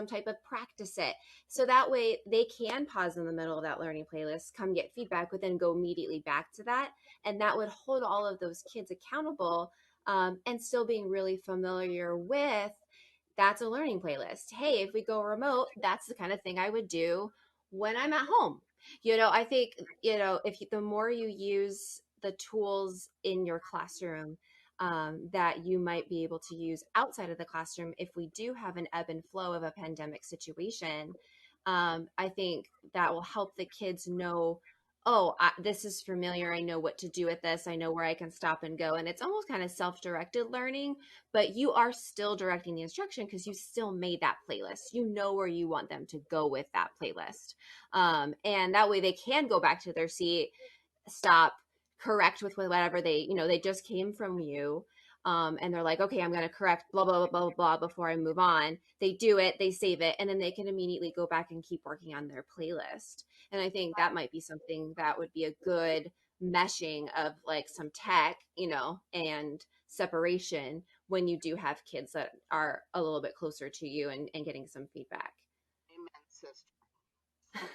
type of practice it. So that way they can pause in the middle of that learning playlist, come get feedback, but then go immediately back to that. And that would hold all of those kids accountable, and still being really familiar with, that's a learning playlist. Hey, if we go remote, that's the kind of thing I would do when I'm at home. I think, if the more you use the tools in your classroom, that you might be able to use outside of the classroom, if we do have an ebb and flow of a pandemic situation, I think that will help the kids know, oh, this is familiar. I know what to do with this. I know where I can stop and go. And it's almost kind of self-directed learning, but you are still directing the instruction because you still made that playlist. You know where you want them to go with that playlist. And that way they can go back to their seat, stop, correct with whatever they just came from you. And they're like, okay, I'm going to correct blah, blah, blah, blah, blah before I move on. They do it, they save it, and then they can immediately go back and keep working on their playlist. And I think that might be something that would be a good meshing of like some tech, and separation when you do have kids that are a little bit closer to you, and getting some feedback. Amen, sister. So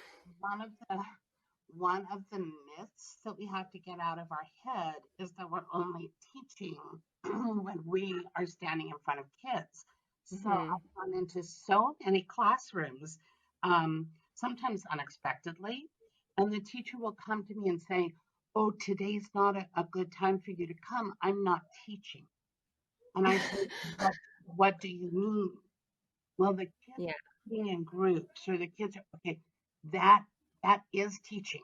one of the myths that we have to get out of our head is that we're only teaching when we are standing in front of kids. So Hmm. I've gone into so many classrooms, sometimes unexpectedly, and the teacher will come to me and say, "Oh, today's not a good time for you to come. I'm not teaching." And I say, "What do you mean?" Well, the kids Yeah. are being in groups, or the kids are okay. That that is teaching.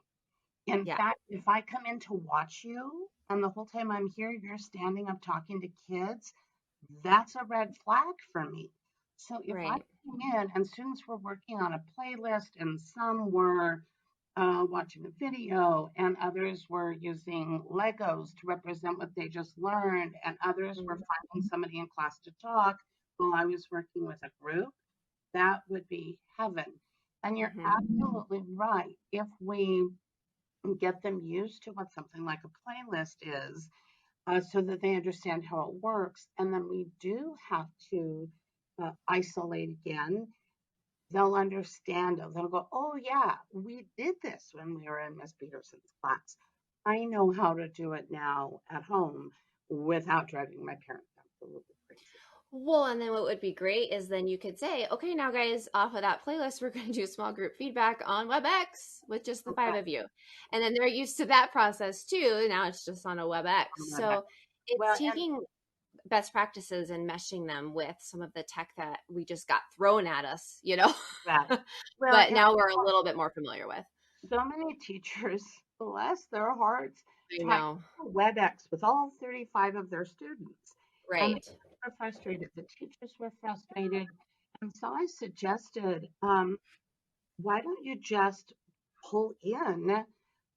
In Yeah. fact, if I come in to watch you and the whole time I'm here, you're standing up talking to kids, that's a red flag for me. So if I Right. came in and students were working on a playlist and some were watching a video and others were using Legos to represent what they just learned and others were finding somebody in class to talk while I was working with a group, that would be heaven. And you're Mm-hmm. absolutely right. If we get them used to what something like a playlist is, so that they understand how it works. And then we do have to isolate again, they'll understand. They'll go, oh, yeah, we did this when we were in Miss Peterson's class. I know how to do it now at home without driving my parents absolutely crazy. Well, and then what would be great is then you could say, okay, now guys, off of that playlist, we're going to do small group feedback on Webex with just the five Okay. of you. And then they're used to that process too. Now it's just on a Webex. So it's Well, and taking best practices and meshing them with some of the tech that we just got thrown at us, right. Well, but and now we're a little bit more familiar with. so many teachers, bless their hearts, I try know. WebEx with all 35 of their students. And Right. they were frustrated. The teachers were frustrated. And so I suggested, why don't you just pull in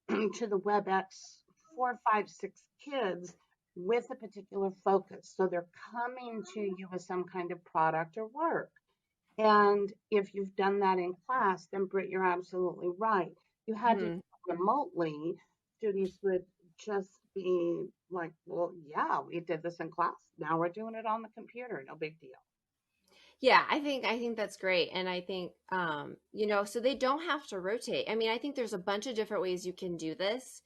to the WebEx 4, 5, 6 kids with a particular focus? So they're coming to you with some kind of product or work. And if you've done that in class, then Britt, you're absolutely right. You had to do Mhm. it remotely, students would just be like, well, yeah, we did this in class. Now we're doing it on the computer. No big deal. Yeah, I think that's great. And I think so they don't have to rotate. I mean, I think there's a bunch of different ways you can do this.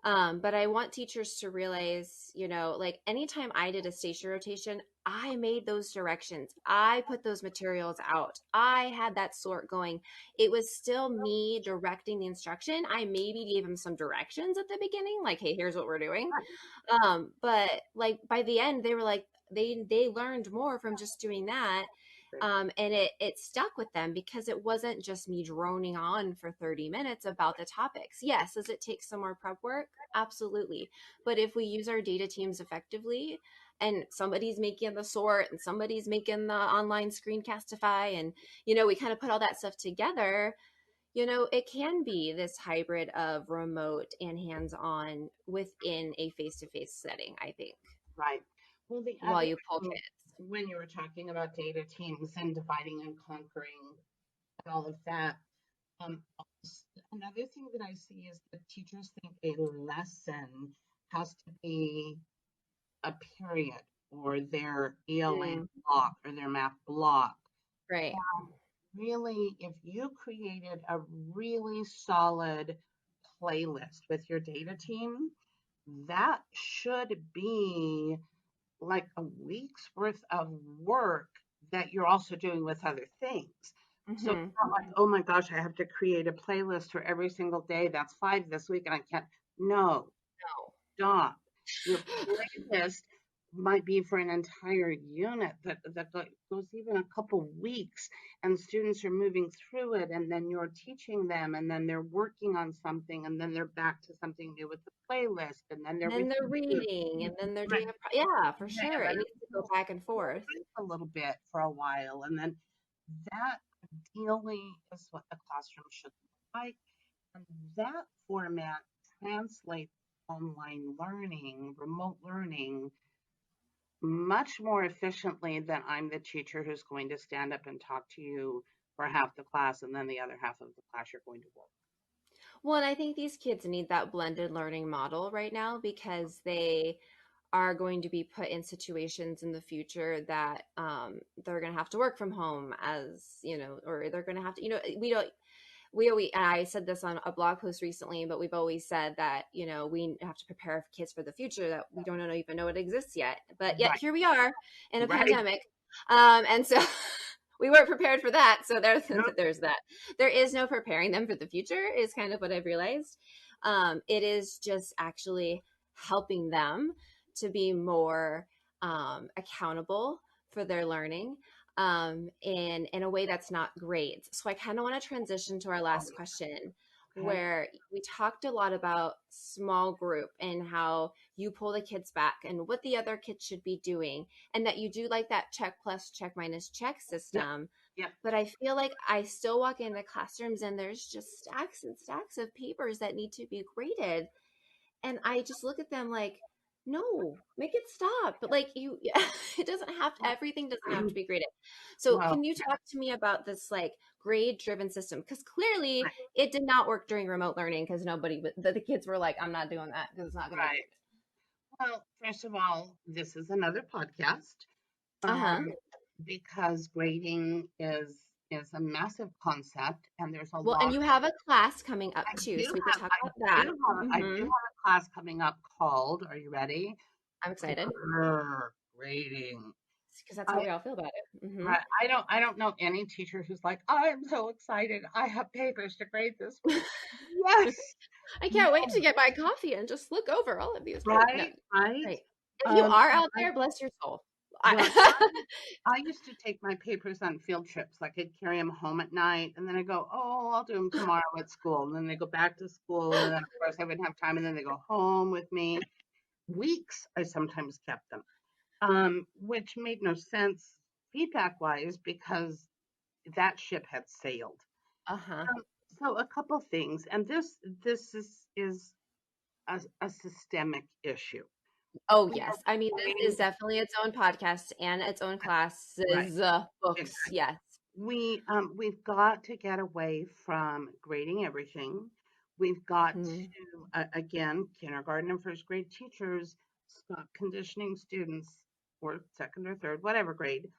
But I want teachers to realize, like anytime I did a station rotation, I made those directions. I put those materials out. I had that sort going. It was still me directing the instruction. I maybe gave them some directions at the beginning, like, hey, here's what we're doing. Right. But like by the end, they were like, they learned more from just doing that. And it stuck with them because it wasn't just me droning on for 30 minutes about the topics. Yes, does it take some more prep work? Absolutely. But if we use our data teams effectively, and somebody's making the sort and somebody's making the online screencastify, and we kind of put all that stuff together, it can be this hybrid of remote and hands-on within a face-to-face setting, I think, Right. Well, the while other you pull thing, kids. when you were talking about data teams and dividing and conquering and all of that, um, another thing that I see is that teachers think a lesson has to be a period or their ELA Mm, block or their math block. right. Really, if you created a really solid playlist with your data team, that should be like a week's worth of work that you're also doing with other things. So it's Hmm. not like, oh my gosh, I have to create a playlist for every single day. That's 5 this week and I can't. No, stop. Your playlist might be for an entire unit that goes even a couple weeks, and students are moving through it, and then you're teaching them, and then they're working on something, and then they're back to something new with the playlist, and then they're And then they're reviewing. reading, and then they're Right. doing yeah, for Yeah, sure. and It then needs to go back and forth. a little bit for a while, and then that ideally is what the classroom should look like. And that format translates online learning, remote learning, much more efficiently than I'm the teacher who's going to stand up and talk to you for half the class and then the other half of the class you're going to work. Well, and I think these kids need that blended learning model right now because they are going to be put in situations in the future that they're going to have to work from home or they're going to have to, we always, and I said this on a blog post recently, but we've always said that, we have to prepare kids for the future that we don't even know it exists yet. But yet Right, here we are in a right. pandemic. And so we weren't prepared for that. So Nope. there's that. There is no preparing them for the future is kind of what I've realized. It is just actually helping them to be more accountable for their learning in a way that's not great. So I kind of want to transition to our last question, Okay. where we talked a lot about small group and how you pull the kids back and what the other kids should be doing, and that you do like that check plus, check minus, check Yep. system. Yep. But I feel like I still walk into classrooms and there's just stacks and stacks of papers that need to be graded. And I just look at them like, no, make it stop. But like it doesn't have to, everything doesn't have to be graded. So Well, can you talk to me about this like grade driven system? Because clearly right, it did not work during remote learning because the kids were like, I'm not doing that because it's not going to be right. Well, first of all, this is another podcast. graded. Um, Uh-huh. because grading is a massive concept, and there's a Well, lot. and you have a class coming up I too, do so we could have talk I about do that. have I do have a class coming up called, are you ready? I'm excited Grading. because that's how I we all feel about it. I don't know any teacher who's like, I'm so excited. I have papers to grade this week. Yes. I No, can't wait to get my coffee and just look over all of these grades. No, right, right. right. If you are out I there, bless your soul. well, I, I used to take my papers on field trips. Like I'd carry them home at night, and then I go, "Oh, I'll do them tomorrow at school." And then they go back to school, and then of course I wouldn't have time, and then they go home with me. Weeks I sometimes kept them, which made no sense feedback wise because that ship had sailed. uh-huh. Um, so a couple things, and this is a systemic issue. Oh, We are yes. I mean, this putting is definitely its own podcast and its own right. classes, books. Yes. We've got to get away from grading everything. We've got Mhm. to again, kindergarten and first grade teachers stop conditioning students, or second or third, whatever grade.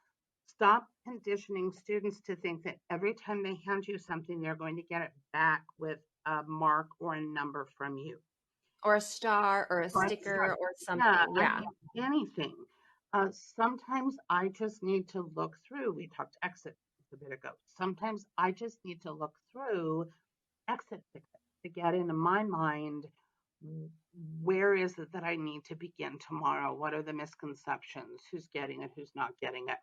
Stop conditioning students to think that every time they hand you something, they're going to get it back with a mark or a number from you. Or a star or a Or it's sticker or yeah, something. I Yeah. mean, anything. Sometimes I just need to look through. We talked exit a bit ago. Sometimes I just need to look through exit tickets to get into my mind, where is it that I need to begin tomorrow? What are the misconceptions? Who's getting it? Who's not getting it?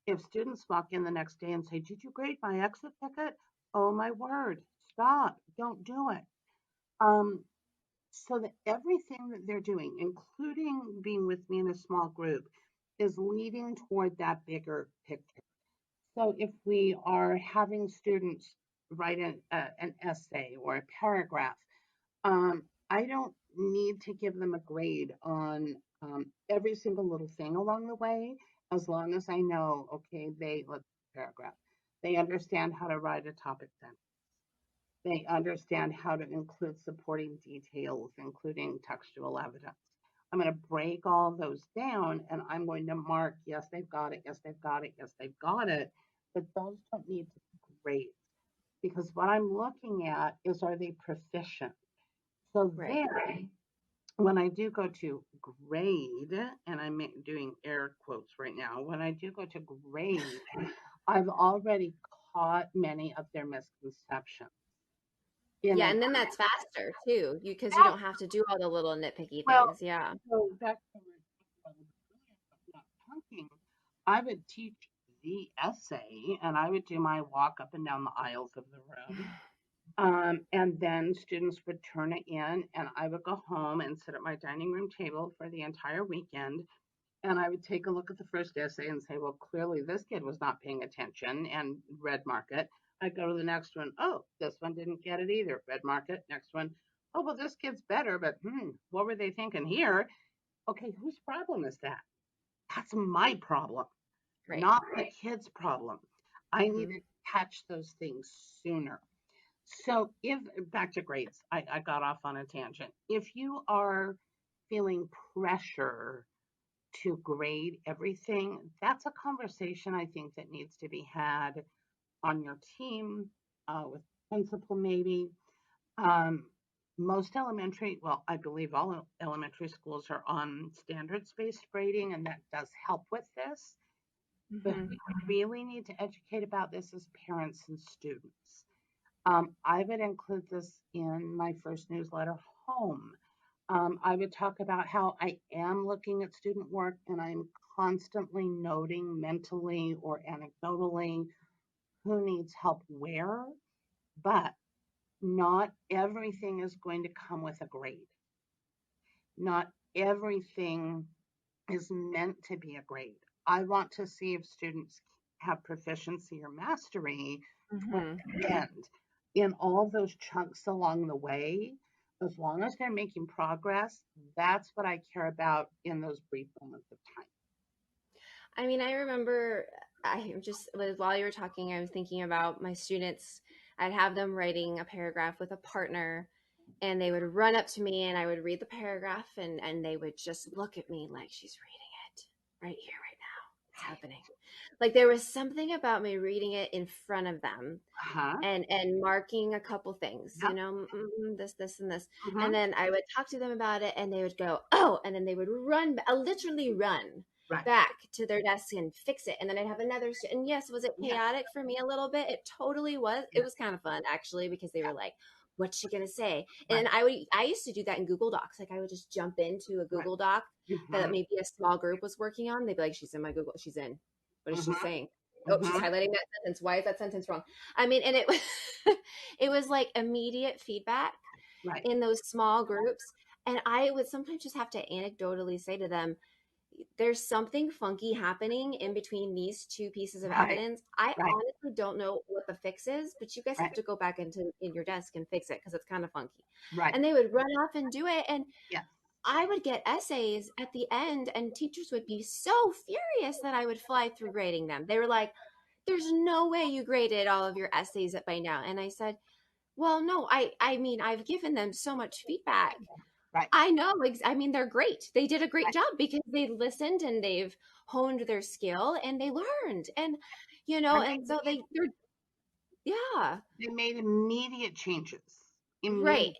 If students walk in the next day and say, "Did you grade my exit ticket?" Oh my word, stop, don't do it. Um, so that everything that they're doing, including being with me in a small group, is leading toward that bigger picture. So if we are having students write an essay or a paragraph, I don't need to give them a grade on every single little thing along the way, as long as I know, okay, let's paragraph. They understand how to write a topic sentence. They understand how to include supporting details, including textual evidence. I'm going to break all those down and I'm going to mark, yes, they've got it, yes, they've got it, yes, they've got it. But those don't need to be great, because what I'm looking at is, are they proficient? So Right. then when I do go to grade, and I'm doing air quotes right now, when I do go to grade, I've already caught many of their misconceptions in Yeah. it. And then that's faster too, because you don't have to do all the little nitpicky Well, things. Yeah. so back to what we were not talking, I would teach the essay and I would do my walk up and down the aisles of the room. And then students would turn it in, and I would go home and sit at my dining room table for the entire weekend. And I would take a look at the first essay and say, well, clearly this kid was not paying attention, and red mark it. I'd go to the next one. Oh, this one didn't get it either. Red mark it. Next one. Oh, well, this kid's better, but what were they thinking here? Okay, whose problem is that? That's my problem, Right. not the kid's problem. I need Hmm. to catch those things sooner. So, if back to grades, I got off on a tangent. If you are feeling pressure to grade everything, that's a conversation I think that needs to be had on your team, with principal maybe. Um, most elementary, well, I believe all elementary schools are on standards-based grading, and that does help with this. But Hmm. we really need to educate about this as parents and students. I would include this in my first newsletter home. I would talk about how I am looking at student work and I'm constantly noting mentally or anecdotally who needs help where, but not everything is going to come with a grade. Not everything is meant to be a grade. I want to see if students have proficiency or mastery toward Hmm. the end. In all those chunks along the way, as long as they're making progress, that's what I care about in those brief moments of time. I mean, I remember while you were talking, I was thinking about my students. I'd have them writing a paragraph with a partner, and they would run up to me and I would read the paragraph, and they would just look at me like, she's reading it right here, right now. happening? Like there was something about me reading it in front of them Uh-huh. and marking a couple things, Yep. this and this. Mm-hmm. And then I would talk to them about it and they would go, oh, and then they would run, literally run Right. back to their desk and fix it. And then I'd have another, and yes, was it Yes. chaotic for me a little bit? It totally was. It Yeah. was kind of fun actually, because they were like, what's she gonna say? Right. And I used to do that in Google Docs. Like I would just jump into a Right. Google Doc that Mm-hmm. maybe a small group was working on. They'd be like, she's in my Google, she's in. What is she Mm-hmm. saying? Oh, she's Mm-hmm. highlighting that sentence. Why is that sentence wrong? I mean, and it was it was like immediate feedback Right. in those small groups. And I would sometimes just have to anecdotally say to them, there's something funky happening in between these two pieces of Right. evidence. I Right. honestly don't know what the fix is, but you guys have Right. to go back in your desk and fix it because it's kind of funky. Right. And they would run off and do it. And Yes. I would get essays at the end, and teachers would be so furious that I would fly through grading them. They were like, there's no way you graded all of your essays by now. And I said, well, no, I mean, I've given them so much feedback. Right. I know. I mean, they're great. They did a great Right. job because they listened and they've honed their skill and they learned. And, and so yeah, They made immediate changes. right. Immediate.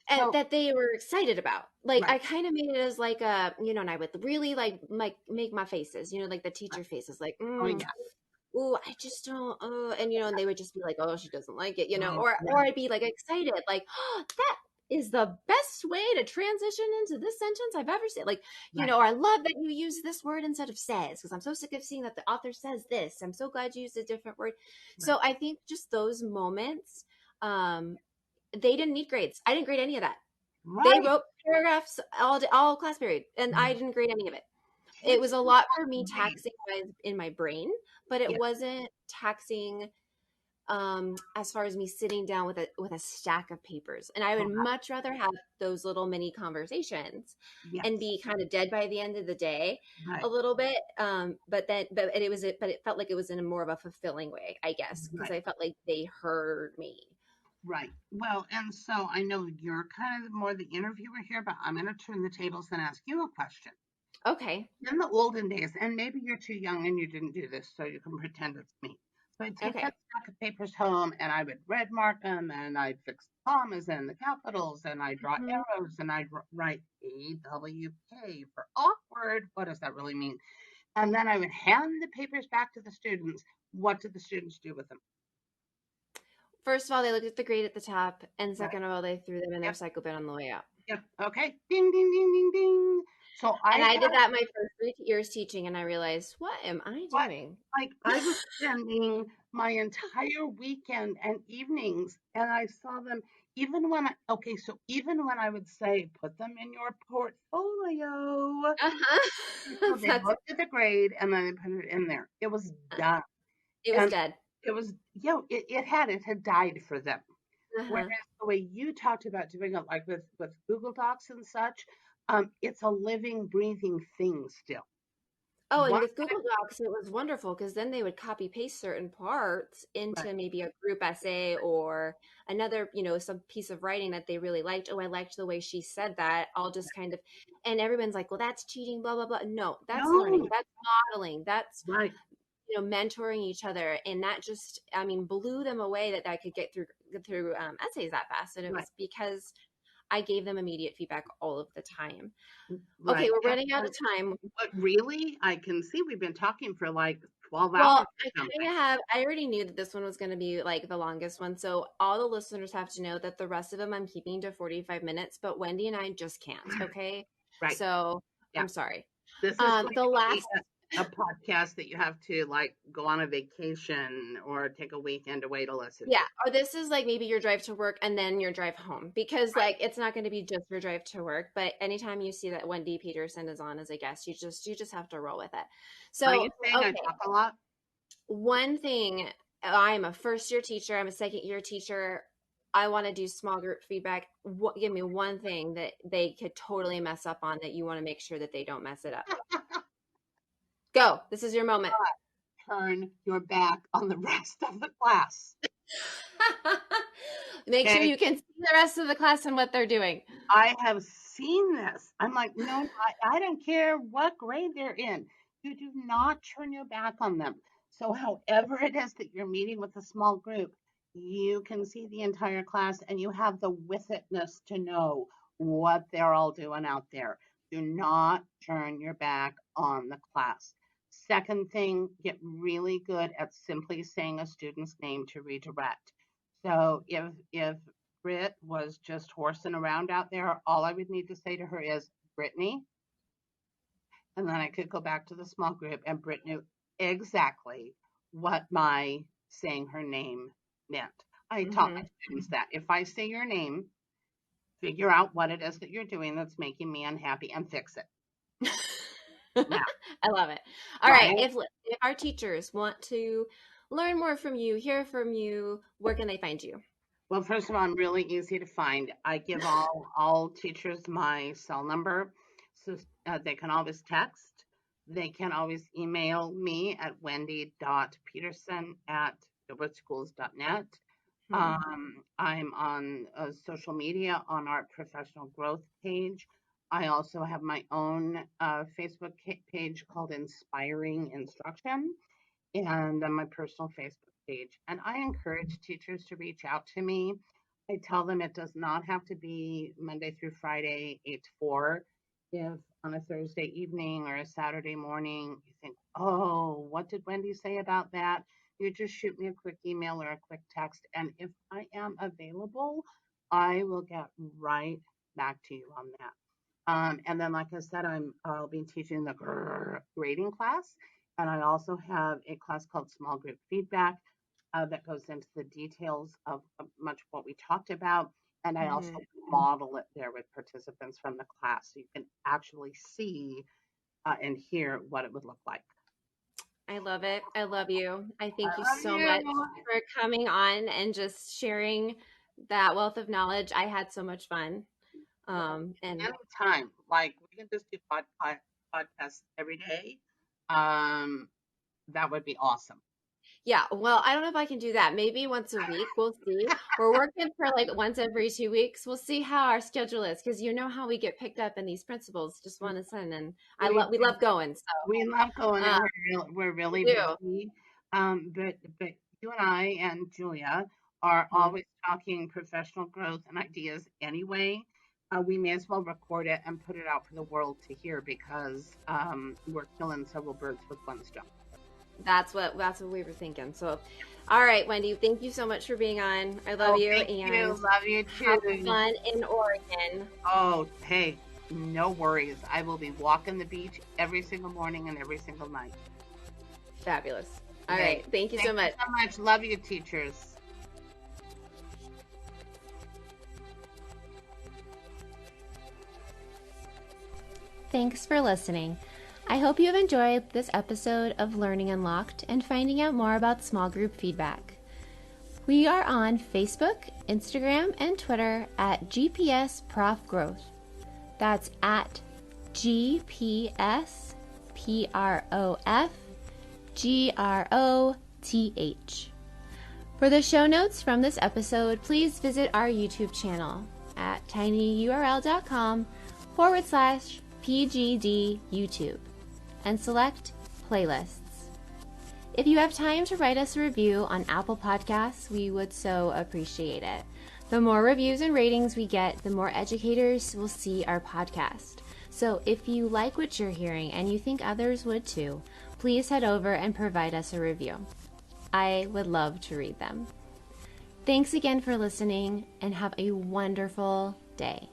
And So, that they were excited about. Like right. I kind of made it as like a, and I would really like make my faces, like the teacher Right. faces, like, Oh, yeah. ooh, I just don't, and they would just be like, oh, she doesn't like it, Right. or Right. I'd be like excited, like, oh, that is the best way to transition into this sentence I've ever said. Like, Right. or I love that you use this word instead of says, because I'm so sick of seeing that the author says this. I'm so glad you used a different word. Right. So I think just those moments, they didn't need grades. I didn't grade any of that. They Right. wrote paragraphs all class period, and I didn't grade any of it. It Kids was a do lot for that me great. taxing in my brain, but it Yeah. wasn't taxing as far as me sitting down with a stack of papers. And I would much rather have those little mini conversations Yes. and be kind of dead by the end of the day Right. a little bit. But it felt like it was in a more of a fulfilling way, I guess, because Right. I felt like they heard me. Right. Well, and so I know you're kind of more the interviewer here, but I'm going to turn the tables and ask you a question. Okay. In the olden days, and maybe you're too young and you didn't do this, so you can pretend it's me. So I'd take Okay. that stack of papers home and I would red mark them and I'd fix the commas and the capitals and I'd draw arrows and I'd write AWK for awkward. What does that really mean? And then I would hand the papers back to the students. What did the students do with them? First of all, they looked at the grade at the top, and Right. second of all, they threw them in their Yep. cycle bin on the way out. Yep. Okay. Ding, ding, ding, ding, ding. So And I had did that my first 3 years teaching, and I realized, what am I what? doing? Like I was spending my entire weekend and evenings, and I saw them even when I would say put them in your portfolio, so they That's looked at the grade and then they put it in there. It was done, it was and dead. it was it had died for them. Whereas the way you talked about doing it, like with Google Docs and such, it's a living, breathing thing still. Oh, and One, with Google Docs, it was wonderful because then they would copy paste certain parts right, into maybe a group essay or another, some piece of writing that they really liked. Oh, I liked the way she said that. I'll just kind of, and everyone's like, well, that's cheating, blah, blah, blah. No, that's learning. no, That's modeling. That's, right. mentoring each other. And that just, I mean, blew them away that I could get through essays that fast. And it Right. was because I gave them immediate feedback all of the time. Right. Okay, we're running out of time. But really, I can see we've been talking for like 12 Well, hours or something. I already knew that this one was going to be like the longest one. So all the listeners have to know that the rest of them I'm keeping to 45 minutes, but Wendy and I just can't. Okay. Right. So Yeah. I'm sorry. This is like The last, a podcast that you have to like go on a vacation or take a weekend away to listen yeah, to. or this is like maybe your drive to work and then your drive home because Right. like it's not going to be just your drive to work, but anytime you see that Wendy Peterson is on as a guest, you just have to roll with it. So, Are you saying I okay. talk a lot? One thing, I'm a first year teacher, I'm a second year teacher. I want to do small group feedback. Give me one thing that they could totally mess up on that you want to make sure that they don't mess it up. Go. This is your moment. Turn your back on the rest of the class. Make sure Okay. you can see the rest of the class and what they're doing. I have seen this. I'm like, no, I don't care what grade they're in. You do not turn your back on them. So, however it is that you're meeting with a small group, you can see the entire class and you have the with itness to know what they're all doing out there. Do not turn your back on the class. Second thing, get really good at simply saying a student's name to redirect. So if Britt was just horsing around out there, all I would need to say to her is Brittany, and then I could go back to the small group, and Britt knew exactly what my saying her name meant. I taught my students that if I say your name, figure out what it is that you're doing that's making me unhappy and fix it. Now, I love it. All right. right? If our teachers want to learn more from you, hear from you, where can they find you? Well, first of all, I'm really easy to find. I give all teachers my cell number, so they can always text. They can always email me at wendy.peterson@gilbertschools.net. I'm on social media on our professional growth page. I also have my own Facebook page called Inspiring Instruction, and on my personal Facebook page. And I encourage teachers to reach out to me. I tell them it does not have to be Monday through Friday, 8 to 4. If on a Thursday evening or a Saturday morning you think, oh, what did Wendy say about that? You just shoot me a quick email or a quick text. And if I am available, I will get right back to you on that. And then, like I said, I'll be teaching the grading class, and I also have a class called Small Group Feedback that goes into the details of much of what we talked about, and I also model it there with participants from the class, so you can actually see and hear what it would look like. I love it. I love you. I thank you I love so much you. for coming on and just sharing that wealth of knowledge. I had so much fun. And Anytime, like we can just do podcasts every day. That would be awesome. yeah, well, I don't know if I can do that. Maybe once a week. We'll see. We're working for like once every 2 weeks. We'll see how our schedule is because you know how we get picked up in these principals just want to send, and we love going. So We love going, and uh, we're we really do. busy. But you and I and Julia are Mhm. always talking professional growth and ideas anyway. We may as well record it and put it out for the world to hear because we're killing several birds with one stone. That's what we were thinking. So, all right, Wendy, thank you so much for being on. I love Oh, you, thank you. and Love you have too. fun in Oregon. Oh, hey, no worries. I will be walking the beach every single morning and every single night. Fabulous. All Okay. right, thank you Thank so you much. so much. Love you, teachers. Thanks for listening. I hope you have enjoyed this episode of Learning Unlocked and finding out more about small group feedback. We are on Facebook, Instagram, and Twitter at GPS Prof Growth. That's at GPS PROF GROTH. For the show notes from this episode, please visit our YouTube channel at tinyurl.com/PGD YouTube and select Playlists. If you have time to write us a review on Apple Podcasts, we would so appreciate it. The more reviews and ratings we get, the more educators will see our podcast. So if you like what you're hearing and you think others would too, please head over and provide us a review. I would love to read them. Thanks again for listening and have a wonderful day.